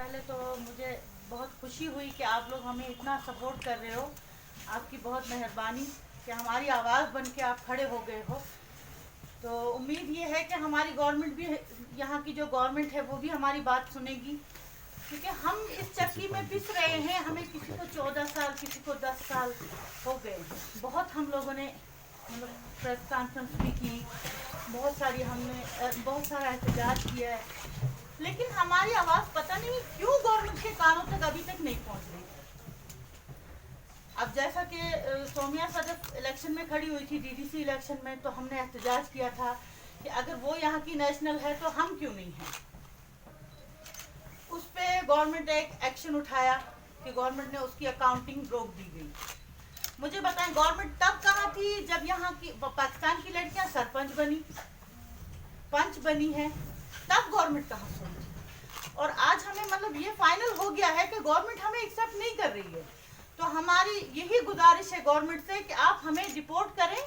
पहले तो मुझे बहुत खुशी हुई कि आप लोग हमें इतना सपोर्ट कर रहे हो। आपकी बहुत मेहरबानी कि हमारी आवाज़ बन के आप खड़े हो गए हो। तो उम्मीद ये है कि हमारी गवर्नमेंट भी, यहाँ की जो गवर्नमेंट है वो भी हमारी बात सुनेगी, क्योंकि हम इस चक्की में पिस रहे हैं। हमें किसी को 14 साल, किसी को 10 साल हो गए हैं। बहुत हम लोगों ने मतलब प्रेस कॉन्फ्रेंस भी की, बहुत सारा एहतजाज किया है, लेकिन हमारी आवाज़ पता नहीं क्यों गवर्नमेंट के कानों तक अभी तक नहीं पहुंच रही। अब जैसा कि सोनिया सदफ इलेक्शन में खड़ी हुई थी, डीडीसी इलेक्शन में, तो हमने एहतजाज किया था कि अगर वो यहाँ की नेशनल है तो हम क्यों नहीं हैं। उस पर गवर्नमेंट ने एक एक्शन उठाया कि गवर्नमेंट ने उसकी अकाउंटिंग रोक दी गई। मुझे बताएं, गवर्नमेंट तब कहाँ थी जब यहाँ की पाकिस्तान की लड़कियां सरपंच बनी, पंच बनी है, तब गवर्नमेंट कहाँ सुनी। और आज हमें मतलब ये फाइनल हो गया है कि गवर्नमेंट हमें एक्सेप्ट नहीं कर रही है। तो हमारी यही गुजारिश है गवर्नमेंट से कि आप हमें डिपोर्ट करें,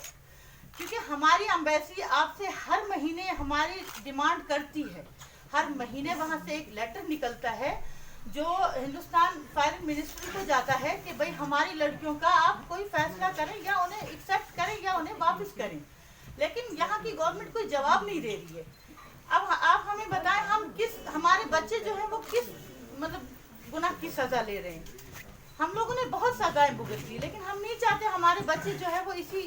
क्योंकि हमारी एम्बेसी आपसे हर महीने हमारी डिमांड करती है। हर महीने वहाँ से एक लेटर निकलता है जो हिंदुस्तान फॉरेन मिनिस्ट्री को जाता है कि भाई हमारी लड़कियों का आप कोई फैसला करें, या उन्हें एक्सेप्ट करें या उन्हें वापस करें। लेकिन यहाँ की गवर्नमेंट कोई जवाब नहीं दे रही है। अब आप हमें बताएं, हम हमारे बच्चे जो हैं वो किस मतलब गुनाह की सज़ा ले रहे हैं। हम लोगों ने बहुत सजाएं भुगत ली, लेकिन हम नहीं चाहते हमारे बच्चे जो है वो इसी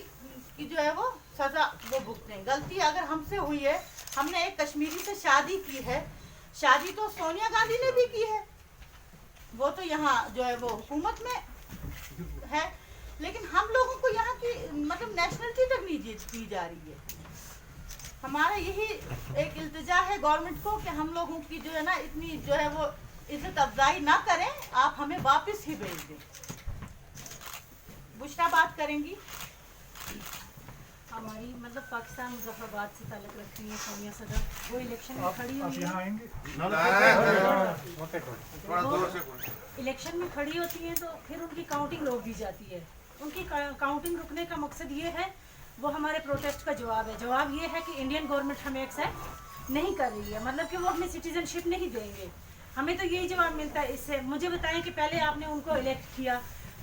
की जो है वो सज़ा वो भुगतें। गलती अगर हमसे हुई है, हमने एक कश्मीरी से शादी की है, शादी तो सोनिया गांधी ने भी की है, वो तो यहाँ जो है वो हुकूमत में है, लेकिन हम लोगों को यहाँ की मतलब नेशनलिटी तक नहीं दी जा रही है। हमारा यही एक इल्तिजा है गवर्नमेंट को कि हम लोगों की जो है ना इतनी जो है वो इज्जत अफजाई ना करें, आप हमें वापस ही भेज दें। बुशरा बात करेंगी। हमारी मतलब पाकिस्तान मुजफ्फराबाद से ताल्लुक़ रखती है सोनिया सदफ। वो इलेक्शन में खड़ी हुई है, इलेक्शन में खड़ी होती हैं तो फिर उनकी काउंटिंग रोक दी जाती है। उनकी काउंटिंग रुकने का मकसद ये है, वो हमारे प्रोटेस्ट का जवाब है। जवाब ये है कि इंडियन गवर्नमेंट हमें एक्सेप्ट नहीं कर रही है, मतलब कि वो हमें सिटीजनशिप नहीं देंगे। हमें तो यही जवाब मिलता है इससे। मुझे बताएं कि पहले आपने उनको इलेक्ट किया,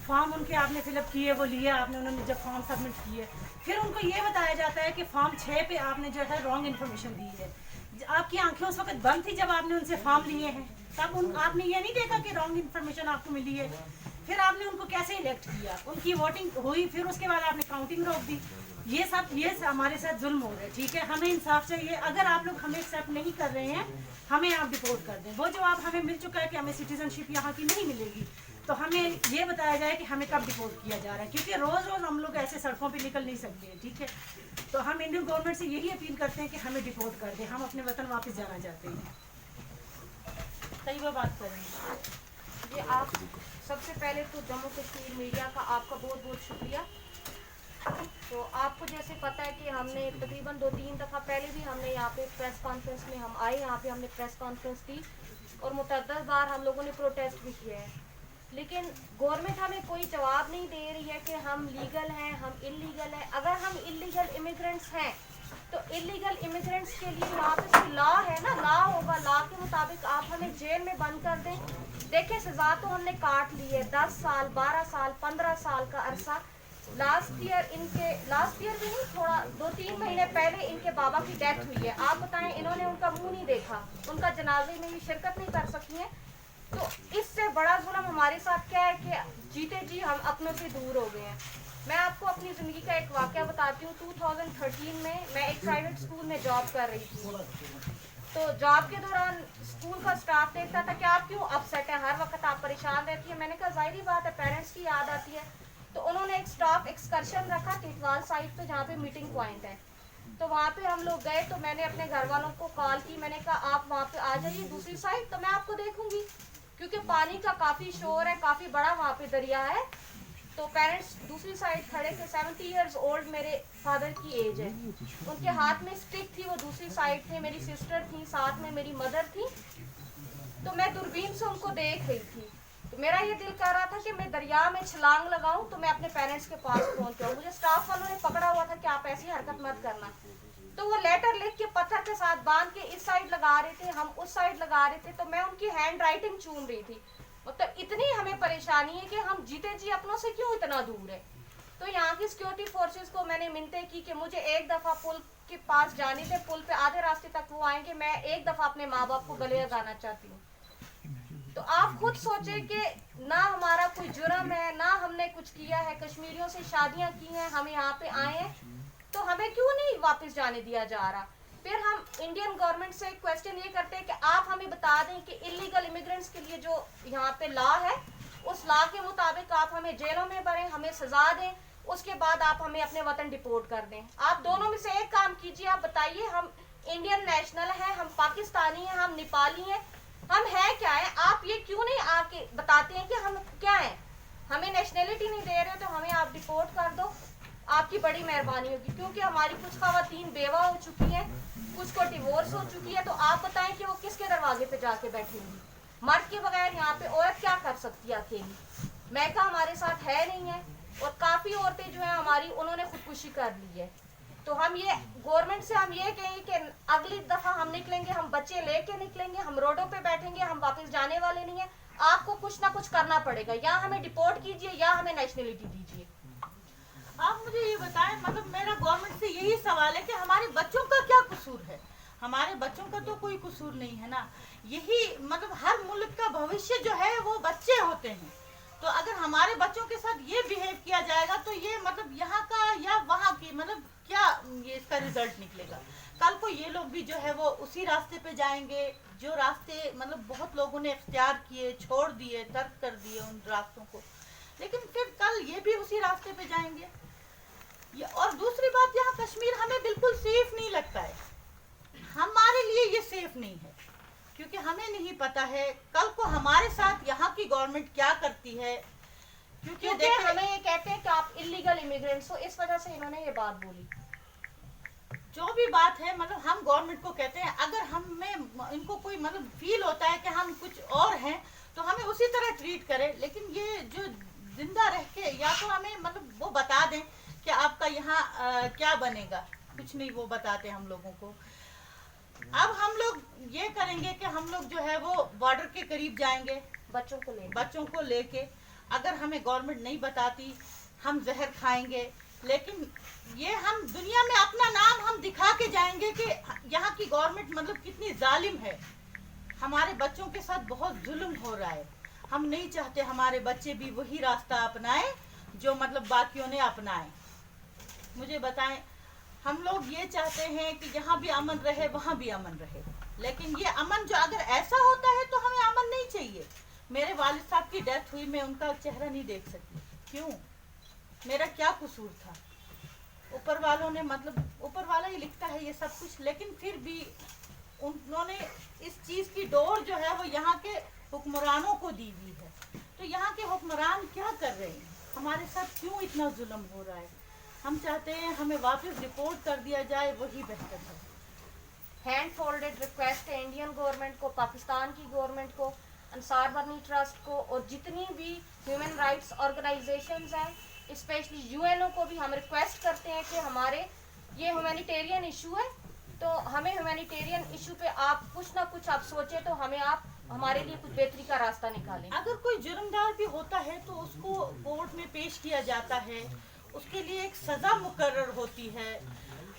फॉर्म उनके आपने फिलअप किए, वो लिए आपने, उन्होंने जब फॉर्म सबमिट किए, फिर उनको ये बताया जाता है कि फॉर्म 6 पे आपने जो है रॉन्ग इन्फॉर्मेशन दी है। आपकी आंखें उस वक्त बंद थी जब आपने उनसे फॉर्म लिए हैं, तब आपने ये नहीं देखा कि रॉन्ग इन्फॉर्मेशन आपको मिली है। फिर आपने उनको कैसे इलेक्ट किया, उनकी वोटिंग हुई, फिर उसके बाद आपने काउंटिंग रोक दी। ये हमारे साथ जुल्म हो रहा है, ठीक है। हमें इंसाफ चाहिए। अगर आप लोग हमें एक्सेप्ट नहीं कर रहे हैं, हमें आप डिपोर्ट कर दें। वो जवाब हमें मिल चुका है कि हमें सिटीजनशिप यहाँ की नहीं मिलेगी, तो हमें ये बताया जाए कि हमें कब डिपोर्ट किया जा रहा है, क्योंकि रोज़ रोज़ हम लोग ऐसे सड़कों पे निकल नहीं सकते हैं, ठीक है। तो हम इंडियन गवर्नमेंट से यही अपील करते हैं कि हमें डिपोर्ट कर दें, हम अपने वतन वापस जाना चाहते हैं। सही वो बात करेंगे। ये आप सबसे पहले तो जम्मू कश्मीर मीडिया का आपका बहुत बहुत शुक्रिया। तो आपको जैसे पता है कि हमने तकरीबन 2-3 दफ़ा पहले भी हमने यहाँ पे प्रेस कॉन्फ्रेंस में हम आए, यहाँ पे हमने प्रेस कॉन्फ्रेंस की और मुतअद्दिद बार हम लोगों ने प्रोटेस्ट भी किए हैं, लेकिन गवर्नमेंट हमें कोई जवाब नहीं दे रही है कि हम लीगल हैं, हम इलीगल हैं। अगर हम इलीगल इमिग्रेंट्स हैं तो इलीगल इमिग्रेंट्स के लिए वहाँ पे लॉ है ना, लॉ होगा, लॉ के मुताबिक आप हमें जेल में बंद कर दें। देखिए सज़ा तो हमने काट ली है, 10 साल, 12 साल, 15 साल का अरसा। लास्ट ईयर भी नहीं, थोड़ा 2-3 महीने पहले इनके बाबा की डेथ हुई है। आप बताएं, इन्होंने उनका मुंह नहीं देखा, उनका जनाजे में भी शिरकत नहीं कर सकी हैं। तो इससे बड़ा जुल्म हमारे साथ क्या है कि जीते जी हम अपनों से दूर हो गए हैं। मैं आपको अपनी ज़िंदगी का एक वाक़या बताती हूँ। 2013 में मैं एक प्राइवेट स्कूल में जॉब कर रही थी। तो जॉब के दौरान स्कूल का स्टाफ देखता था कि आप क्यों अपसेट हैं, हर वक्त आप परेशान रहती है। मैंने कहा ज़ाहिर बात है, पेरेंट्स की याद आती है। तो उन्होंने एक स्टाफ एक्सकर्शन रखा टिटवाल साइड पे, जहाँ पे मीटिंग पॉइंट है। तो वहाँ पे हम लोग गए, तो मैंने अपने घर वालों को कॉल की, मैंने कहा आप वहाँ पे आ जाइए दूसरी साइड, तो मैं आपको देखूंगी, क्योंकि पानी का काफ़ी शोर है, काफ़ी बड़ा वहाँ पे दरिया है। तो पेरेंट्स दूसरी साइड खड़े थे। 70 इयर्स ओल्ड मेरे फादर की एज है, उनके हाथ में स्टिक थी, वो दूसरी साइड थे। मेरी सिस्टर थी साथ में, मेरी मदर थी। तो मैं दूरबीन से उनको देख रही थी। तो मेरा ये दिल कर रहा था कि मैं दरिया में छलांग लगाऊं तो मैं अपने पेरेंट्स के पास पहुंच जाऊं। मुझे स्टाफ वालों ने पकड़ा हुआ था कि आप ऐसी हरकत मत करना। तो वो लेटर लिख के पत्थर के साथ बांध के इस साइड लगा रहे थे, हम उस साइड लगा रहे थे, तो मैं उनकी हैंड राइटिंग चूम रही थी। मतलब इतनी हमें परेशानी है कि हम जीते जी अपनों से क्यों इतना दूर है। तो यहाँ की सिक्योरिटी फोर्सेस को मैंने मिन्नतें की कि मुझे एक दफ़ा पुल के पास जाने से, पुल पे आधे रास्ते तक वो आएंगे, मैं एक दफ़ा अपने माँ बाप को गले लगाना चाहती हूँ। तो आप खुद सोचें कि ना हमारा कोई जुर्म है, ना हमने कुछ किया है, कश्मीरियों से शादियाँ की हैं, हम यहाँ पे आए हैं, तो हमें क्यों नहीं वापस जाने दिया जा रहा। फिर हम इंडियन गवर्नमेंट से क्वेश्चन ये करते हैं कि आप हमें बता दें कि इलीगल इमिग्रेंट्स के लिए जो यहाँ पे लॉ है, उस लॉ के मुताबिक आप हमें जेलों में भरें, हमें सजा दें, उसके बाद आप हमें अपने वतन डिपोर्ट कर दें। आप दोनों में से एक काम कीजिए, आप बताइए हम इंडियन नेशनल हैं, हम पाकिस्तानी हैं, हम नेपाली हैं, हम हैं क्या है। आप ये क्यों नहीं आके बताते हैं कि हम क्या हैं। हमें नेशनलिटी नहीं दे रहे तो हमें आप डिपोर्ट कर दो, आपकी बड़ी मेहरबानी होगी। क्योंकि हमारी कुछ खवातीन बेवा हो चुकी हैं, कुछ को डिवोर्स हो चुकी है, तो आप बताएं कि वो किसके दरवाजे पे जाके बैठेंगी। मर्द के बगैर यहाँ पे औरत क्या कर सकती है अकेली। महका हमारे साथ है नहीं है, और काफ़ी औरतें जो हैं हमारी, उन्होंने खुदकुशी कर ली है। तो हम ये गवर्नमेंट से हम ये कहेंगे कि अगली दफ़ा हम निकलेंगे, हम बच्चे लेके निकलेंगे, हम रोडों पे बैठेंगे, हम वापस जाने वाले नहीं है। आपको कुछ ना कुछ करना पड़ेगा, या हमें डिपोर्ट कीजिए या हमें नेशनलिटी दीजिए। आप मुझे ये बताएं, मतलब मेरा गवर्नमेंट से यही सवाल है कि हमारे बच्चों का क्या कसूर है। हमारे बच्चों का तो कोई कसूर नहीं है ना। यही मतलब हर मुल्क का भविष्य जो है वो बच्चे होते हैं। तो अगर हमारे बच्चों के साथ ये बिहेव किया जाएगा तो ये मतलब यहाँ का या वहाँ की मतलब क्या ये इसका रिजल्ट निकलेगा। कल को ये लोग भी जो है वो उसी रास्ते पे जाएंगे जो रास्ते मतलब बहुत लोगों ने इख्तियार किए, छोड़ दिए, तर्क कर दिए उन रास्तों को, लेकिन फिर कल ये भी उसी रास्ते पे जाएंगे। और दूसरी बात, यहाँ कश्मीर हमें बिल्कुल सेफ नहीं लगता है। हमारे लिए ये सेफ नहीं है क्योंकि हमें नहीं पता है कल को हमारे साथ यहाँ की गवर्नमेंट क्या करती है। क्योंकि हमें ये कहते हैं कि आप इलीगल इमिग्रेंट्स हो, इस वजह से इन्होंने ये बात बोली। जो भी बात है मतलब हम गवर्नमेंट को कहते हैं, अगर हमें इनको कोई मतलब फील होता है कि हम कुछ और हैं तो हमें उसी तरह ट्रीट करें। लेकिन ये जो जिंदा रह के या तो हमें मतलब वो बता दें कि आपका यहाँ क्या बनेगा, कुछ नहीं वो बताते हम लोगों को। अब हम लोग ये करेंगे कि हम लोग जो है वो बॉर्डर के करीब जाएंगे बच्चों को लेके। अगर हमें गवर्नमेंट नहीं बताती हम जहर खाएंगे, लेकिन ये हम दुनिया में अपना नाम हम दिखा के जाएंगे कि यहाँ की गवर्नमेंट मतलब कितनी जालिम है। हमारे बच्चों के साथ बहुत जुल्म हो रहा है। हम नहीं चाहते हमारे बच्चे भी वही रास्ता अपनाएं जो मतलब बाकियों ने अपनाए। मुझे बताएं, हम लोग ये चाहते हैं कि जहाँ भी अमन रहे वहाँ भी अमन रहे, लेकिन ये अमन जो अगर ऐसा होता है तो हमें अमन नहीं चाहिए। मेरे वालिद साहब की डेथ हुई, मैं उनका चेहरा नहीं देख सकती। क्यों? मेरा क्या कसूर था? ऊपर वालों ने मतलब ऊपर वाला ही लिखता है ये सब कुछ, लेकिन फिर भी उन्होंने इस चीज़ की डोर जो है वो यहाँ के हुक्मरानों को दी हुई है। तो यहाँ के हुक्मरान क्या कर रहे हैं? हमारे साथ क्यों इतना जुल्म हो रहा है? हम चाहते हैं हमें वापस रिपोर्ट कर दिया जाए, वही बेहतर है। हैंड फोल्डेड रिक्वेस्ट है इंडियन गवर्नमेंट को, पाकिस्तान की गवर्नमेंट को, अंसार बनी ट्रस्ट को और जितनी भी ह्यूमन राइट्स ऑर्गेनाइजेशंस हैं, स्पेशली यूएनओ को भी हम रिक्वेस्ट करते हैं कि हमारे ये ह्यूमैनिटेरियन इशू है, तो हमें ह्यूमैनिटेरियन इशू पे आप कुछ ना कुछ आप सोचें, तो हमें आप हमारे लिए कुछ बेहतरी का रास्ता निकालें। अगर कोई जुर्मदार भी होता है तो उसको कोर्ट में पेश किया जाता है, उसके लिए एक सज़ा मुकर्रर होती है।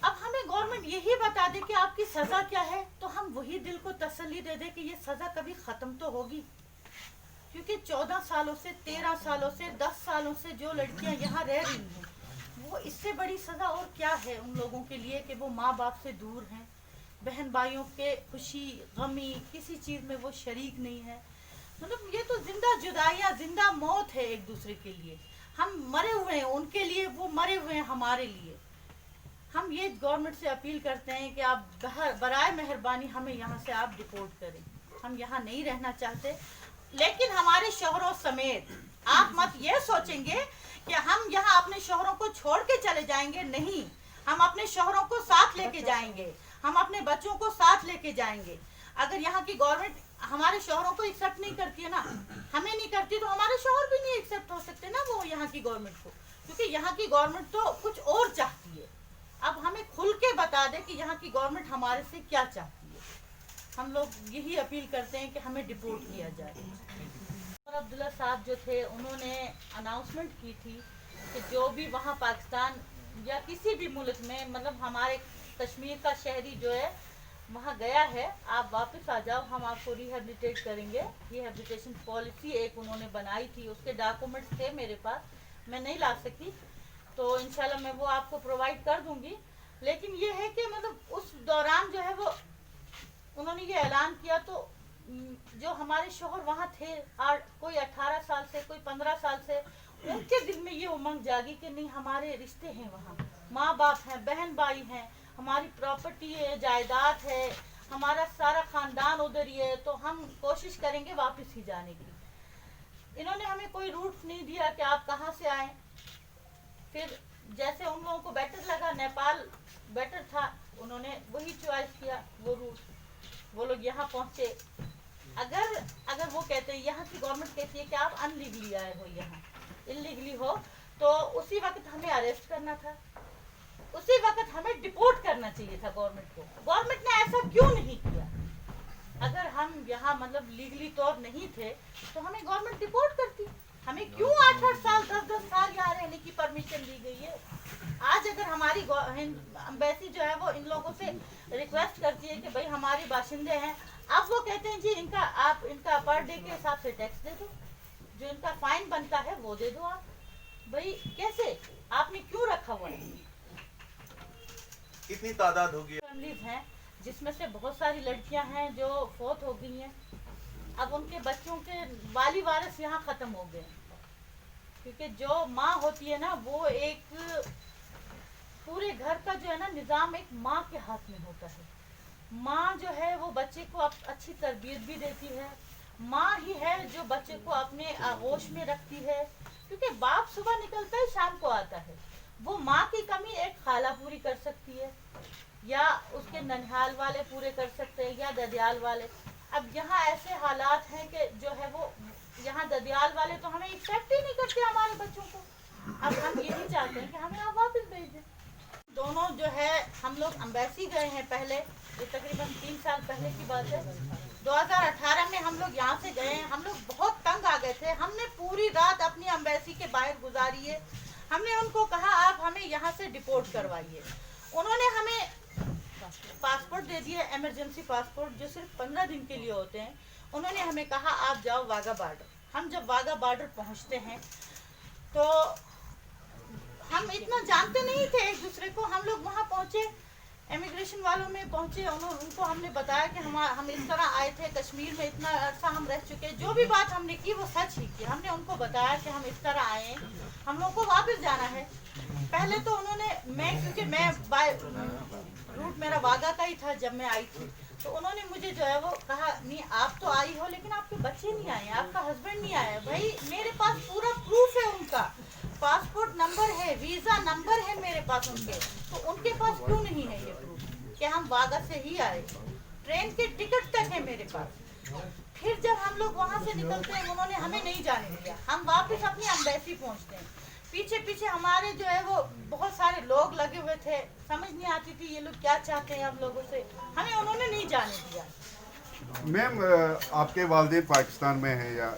अब हमें गवर्नमेंट यही बता दे कि आपकी सज़ा क्या है, तो हम वही दिल को तसल्ली दे दे कि ये सज़ा कभी ख़त्म तो होगी। क्योंकि 14 सालों से, 13 सालों से, 10 सालों से जो लड़कियां यहाँ रह रही हैं, वो इससे बड़ी सज़ा और क्या है उन लोगों के लिए कि वो माँ बाप से दूर हैं, बहन भाइयों के खुशी गमी किसी चीज़ में वो शरीक नहीं है। मतलब ये तो जिंदा जुदाइयाँ, जिंदा मौत है एक दूसरे के लिए। हम मरे हुए हैं उनके लिए, वो मरे हुए हैं हमारे लिए। हम ये गवर्नमेंट से अपील करते हैं कि आप बराए मेहरबानी हमें यहाँ से आप डिपोर्ट करें। हम यहाँ नहीं रहना चाहते, लेकिन हमारे शोहरों समेत। आप मत ये सोचेंगे कि हम यहाँ अपने शोहरों को छोड़ के चले जाएंगे, नहीं, हम अपने शोहरों को साथ लेके जाएंगे, हम अपने बच्चों को साथ लेके जाएंगे। अगर यहाँ की गवर्नमेंट हमारे शोहरों को एक्सेप्ट नहीं करती है ना, हमें नहीं करती, तो हमारे शोहर भी नहीं एक्सेप्ट हो सकते ना वो यहाँ की गवर्नमेंट को, क्योंकि यहाँ की गवर्नमेंट तो कुछ और चाहती है। अब हमें खुल के बता दे कि यहाँ की गवर्नमेंट हमारे से क्या चाहती है। हम लोग यही अपील करते हैं कि हमें डिपोर्ट किया जाए। और अब्दुल्ला साहब जो थे उन्होंने अनाउंसमेंट की थी कि जो भी वहाँ पाकिस्तान या किसी भी मुल्क में मतलब हमारे कश्मीर का शहरी जो है वहाँ गया है, आप वापस आ जाओ, हम आपको रिहेबिलिटेट करेंगे। रिहेबिलिटेशन पॉलिसी एक उन्होंने बनाई थी, उसके डॉक्यूमेंट्स थे मेरे पास, मैं नहीं ला सकी, तो इंशाल्लाह मैं वो आपको प्रोवाइड कर दूंगी। लेकिन ये है कि मतलब उस दौरान जो है वो उन्होंने ये ऐलान किया तो जो हमारे शोहर वहाँ थे कोई 18 साल से कोई 15 साल से, उनके दिल में ये उमंग जागी कि नहीं हमारे रिश्ते हैं वहाँ, माँ बाप हैं, बहन भाई हैं, हमारी प्रॉपर्टी है, जायदाद है, हमारा सारा खानदान उधर ही है, तो हम कोशिश करेंगे वापस ही जाने की। इन्होंने हमें कोई रूट नहीं दिया कि आप कहाँ से आए। फिर जैसे उन लोगों को बेटर लगा, नेपाल बेटर था, उन्होंने वही चॉइस किया, वो रूट, वो लोग यहाँ पहुँचे। अगर वो कहते हैं, यहाँ की गवर्नमेंट कहती है कि आप अनलीगली आए हो, यहाँ इलीगली हो, तो उसी वक्त हमें अरेस्ट करना था, उसी वक्त हमें डिपोर्ट करना चाहिए था गवर्नमेंट को। गवर्नमेंट ने ऐसा क्यों नहीं किया? अगर हम यहाँ मतलब लीगली तौर नहीं थे तो हमें गवर्नमेंट डिपोर्ट करती। हमें क्यों 8-8 साल 10-10 साल यहाँ रहने की परमिशन दी गई है? आज अगर हमारी एम्बेसी जो है वो इन लोगों से रिक्वेस्ट करती है कि भाई हमारे बाशिंदे हैं, अब वो कहते हैं जी आप इनका पर डे के हिसाब से टैक्स दे दो, जो इनका फाइन बनता है वो दे दो आप। भाई कैसे? आपने क्यों रखा हुआ है? कितनी तादाद होगी? फैमिलीज हैं जिसमें से बहुत सारी लड़कियां हैं जो फौत हो गई हैं। अब उनके बच्चों के वाली वारिस यहाँ ख़त्म हो गए, क्योंकि जो माँ होती है ना वो एक पूरे घर का जो है ना निज़ाम एक माँ के हाथ में होता है। माँ जो है वो बच्चे को अच्छी तरबियत भी देती है, माँ ही है जो बच्चे को अपने आगोश में रखती है, क्योंकि बाप सुबह निकलता है शाम को आता है। वो माँ की कमी एक खाला पूरी कर सकती है, या उसके ननिहाल वाले पूरे कर सकते हैं, या ददियाल वाले। अब यहाँ ऐसे हालात हैं कि जो है वो यहाँ ददियाल वाले तो हमें एक्सेप्ट ही नहीं करते हमारे बच्चों को। अब हम यही चाहते हैं कि हमें आप वापस भेज दें। दोनों जो है हम लोग एम्बेसी गए हैं पहले, ये तकरीबन 3 साल पहले की बात है। 2018 में हम लोग यहाँ से गए हैं, हम लोग बहुत तंग आ गए थे। हमने पूरी रात अपनी एम्बेसी के बाहर गुजारी है। हमने उनको कहा आप हमें यहाँ से डिपोर्ट करवाइए। उन्होंने हमें पासपोर्ट दे दिया, इमरजेंसी पासपोर्ट जो सिर्फ 15 दिन के लिए होते हैं। उन्होंने हमें कहा आप जाओ वाघा बॉर्डर। हम जब वाघा बॉर्डर पहुँचते हैं तो हम इतना जानते नहीं थे एक दूसरे को। हम लोग वहाँ पहुँचे, इमिग्रेशन वालों में पहुँचे, उनको हमने बताया कि हम इस तरह आए थे, कश्मीर में इतना अर्सा हम रह चुके। जो भी बात हमने की वो सच ही की। हमने उनको बताया कि हम इस तरह आए हैं, हम लोगों को वापस जाना है। पहले तो उन्होंने क्योंकि मैं बाय रूट मेरा वाघा का ही था जब मैं आई थी, तो उन्होंने मुझे जो है वो कहा नहीं आप तो आई हो लेकिन आपके बच्चे नहीं आए, आपका हस्बैंड नहीं आया। भाई मेरे पास पूरा प्रूफ है, उनका पासपोर्ट नंबर है, वीज़ा नंबर है मेरे पास उनके, तो उनके पास क्यों नहीं है ये प्रूफ कि हम वाघा से ही आए? ट्रेन के टिकट तक है मेरे पास। फिर जब हम लोग वहाँ से निकलते हैं उन्होंने हमें नहीं जाने दिया। हम वापस अपनी एम्बेसी पहुँचते हैं, पीछे पीछे हमारे जो है वो बहुत सारे लोग लगे हुए थे। समझ नहीं आती थी ये लोग क्या चाहते हैं हम लोगों से, हमें उन्होंने नहीं जाने दिया। मैम आपके वालिदैन पाकिस्तान में हैं या